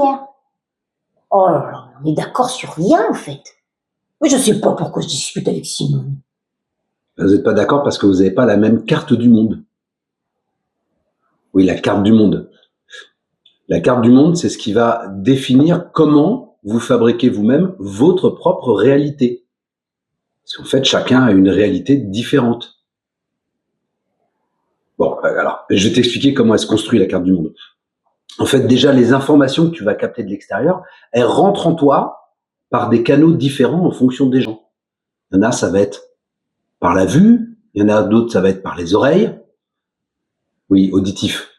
manière. Oh là là, on est d'accord sur rien, en fait. Mais je sais pas pourquoi je discute avec Simone. Vous n'êtes pas d'accord parce que vous n'avez pas la même carte du monde. Oui, la carte du monde. La carte du monde, c'est ce qui va définir comment vous fabriquez vous-même votre propre réalité. Parce qu'en fait, chacun a une réalité différente. Bon, alors, je vais t'expliquer comment elle se construit la carte du monde. En fait, déjà, les informations que tu vas capter de l'extérieur, elles rentrent en toi par des canaux différents en fonction des gens. Il y en a, ça va être par la vue, il y en a d'autres, ça va être par les oreilles. Oui, auditif.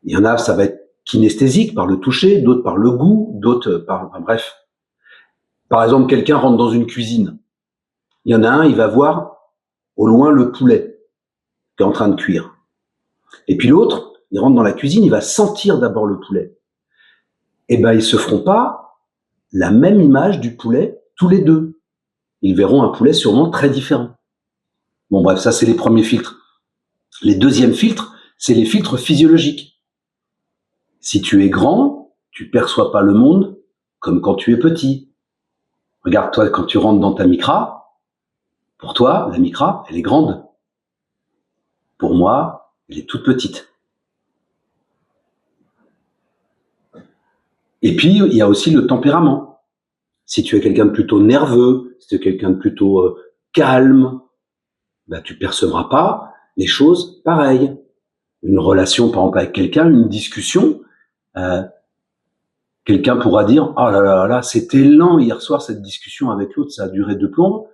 Il y en a, ça va être kinesthésique, par le toucher, d'autres par le goût, d'autres par... Enfin, bref. Par exemple, quelqu'un rentre dans une cuisine. Il y en a un, il va voir au loin le poulet qui est en train de cuire. Et puis l'autre, il rentre dans la cuisine, il va sentir d'abord le poulet. Eh ben, ils se feront pas la même image du poulet tous les deux. Ils verront un poulet sûrement très différent. Bon, bref, ça, c'est les premiers filtres. Les deuxièmes filtres, c'est les filtres physiologiques. Si tu es grand, tu perçois pas le monde comme quand tu es petit. Regarde, toi, quand tu rentres dans ta micra, pour toi, la micra, elle est grande. Pour moi, elle est toute petite. Et puis, il y a aussi le tempérament. Si tu es quelqu'un de plutôt nerveux, si tu es quelqu'un de plutôt calme, bah, tu percevras pas les choses pareilles. Une relation, par exemple, avec quelqu'un, une discussion, quelqu'un pourra dire « Oh là là là, c'était lent hier soir cette discussion avec l'autre, ça a duré 2 plombes. »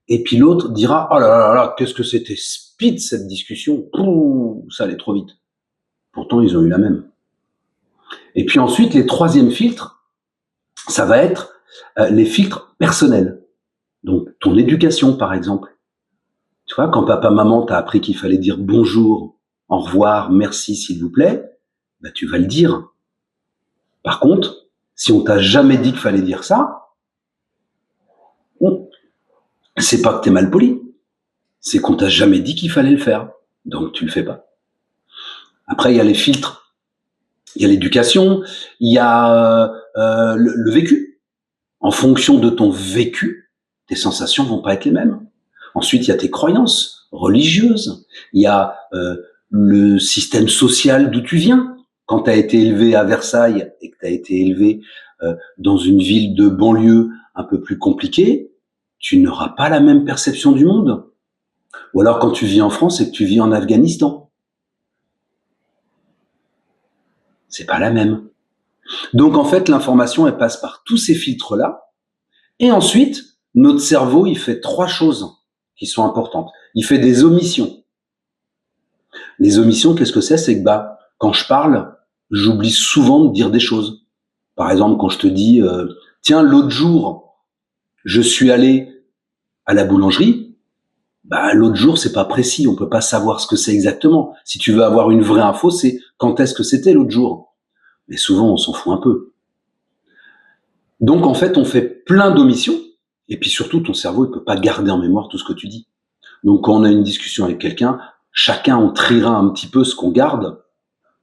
Et puis l'autre dira « Oh là là là, qu'est-ce que c'était speed cette discussion, pouh, ça allait trop vite. » Pourtant, ils ont eu la même. Et puis ensuite, les troisièmes filtres, ça va être les filtres personnels. Donc, ton éducation, par exemple. Tu vois, quand papa, maman t'a appris qu'il fallait dire bonjour, au revoir, merci, s'il vous plaît, bah, tu vas le dire. Par contre, si on t'a jamais dit qu'il fallait dire ça, c'est pas que t'es mal poli. C'est qu'on t'a jamais dit qu'il fallait le faire. Donc, tu le fais pas. Après, il y a les filtres. Il y a l'éducation. Il y a le vécu. En fonction de ton vécu, tes sensations vont pas être les mêmes. Ensuite, il y a tes croyances religieuses. Il y a le système social d'où tu viens. Quand tu as été élevé à Versailles et que tu as été élevé dans une ville de banlieue un peu plus compliquée, tu n'auras pas la même perception du monde. Ou alors quand tu vis en France et que tu vis en Afghanistan. C'est pas la même. Donc en fait, l'information, elle passe par tous ces filtres-là. Et ensuite, notre cerveau, il fait 3 choses qui sont importantes. Il fait des omissions. Les omissions, qu'est-ce que c'est? C'est que quand je parle, j'oublie souvent de dire des choses. Par exemple, quand je te dis tiens, l'autre jour, je suis allé à la boulangerie, l'autre jour, c'est pas précis, on peut pas savoir ce que c'est exactement. Si tu veux avoir une vraie info, c'est quand est-ce que c'était l'autre jour. Mais souvent, on s'en fout un peu. Donc, en fait, on fait plein d'omissions. Et puis surtout, ton cerveau, il peut pas garder en mémoire tout ce que tu dis. Donc, quand on a une discussion avec quelqu'un, chacun, on triera un petit peu ce qu'on garde,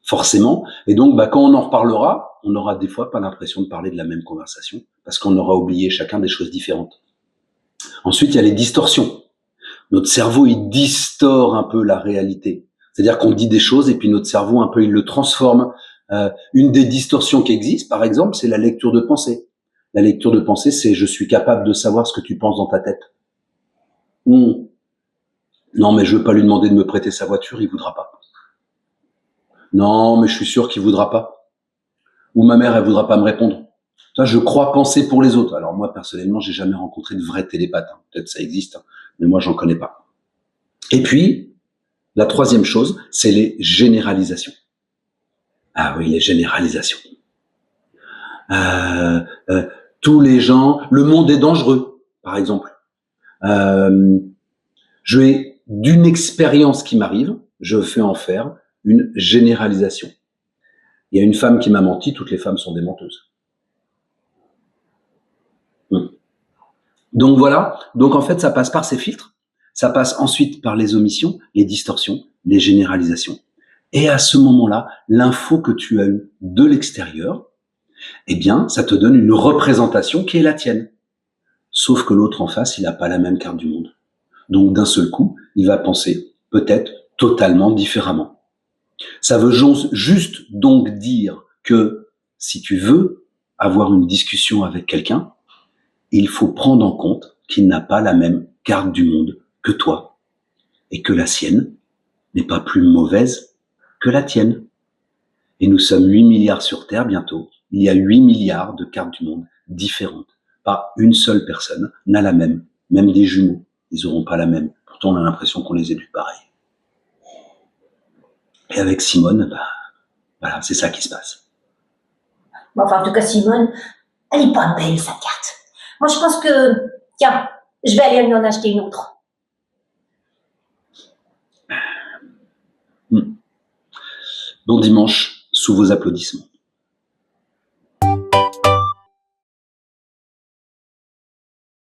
forcément. Et donc, quand on en reparlera, on n'aura des fois pas l'impression de parler de la même conversation, parce qu'on aura oublié chacun des choses différentes. Ensuite, il y a les distorsions. Notre cerveau, il distord un peu la réalité. C'est-à-dire qu'on dit des choses et puis notre cerveau, un peu, il le transforme. Une des distorsions qui existent, par exemple, c'est la lecture de pensée. La lecture de pensée, c'est « je suis capable de savoir ce que tu penses dans ta tête ». Non, mais je veux pas lui demander de me prêter sa voiture, il voudra pas. Non, mais je suis sûr qu'il voudra pas. Ou ma mère, elle voudra pas me répondre. Ça, je crois penser pour les autres. Alors moi, personnellement, j'ai jamais rencontré de vrai télépathe. Peut-être ça existe, mais moi, j'en connais pas. Et puis, la troisième chose, c'est les généralisations. Ah oui, les généralisations. Tous les gens, le monde est dangereux, par exemple. D'une expérience qui m'arrive, je fais en faire une généralisation. Il y a une femme qui m'a menti, toutes les femmes sont des menteuses. Donc voilà, donc en fait ça passe par ces filtres, ça passe ensuite par les omissions, les distorsions, les généralisations. Et à ce moment-là, l'info que tu as eue de l'extérieur, eh bien, ça te donne une représentation qui est la tienne. Sauf que l'autre en face, il n'a pas la même carte du monde. Donc, d'un seul coup, il va penser peut-être totalement différemment. Ça veut juste donc dire que si tu veux avoir une discussion avec quelqu'un, il faut prendre en compte qu'il n'a pas la même carte du monde que toi et que la sienne n'est pas plus mauvaise que la tienne. Et nous sommes 8 milliards sur Terre bientôt. Il y a 8 milliards de cartes du monde différentes. Pas une seule personne n'a la même. Même des jumeaux, ils n'auront pas la même. Pourtant, on a l'impression qu'on les éduque pareil. Et avec Simone, voilà, c'est ça qui se passe. Bon, enfin, en tout cas, Simone, elle est pas belle, sa carte. Moi, je pense que, tiens, je vais aller lui en acheter une autre. Bon dimanche, sous vos applaudissements.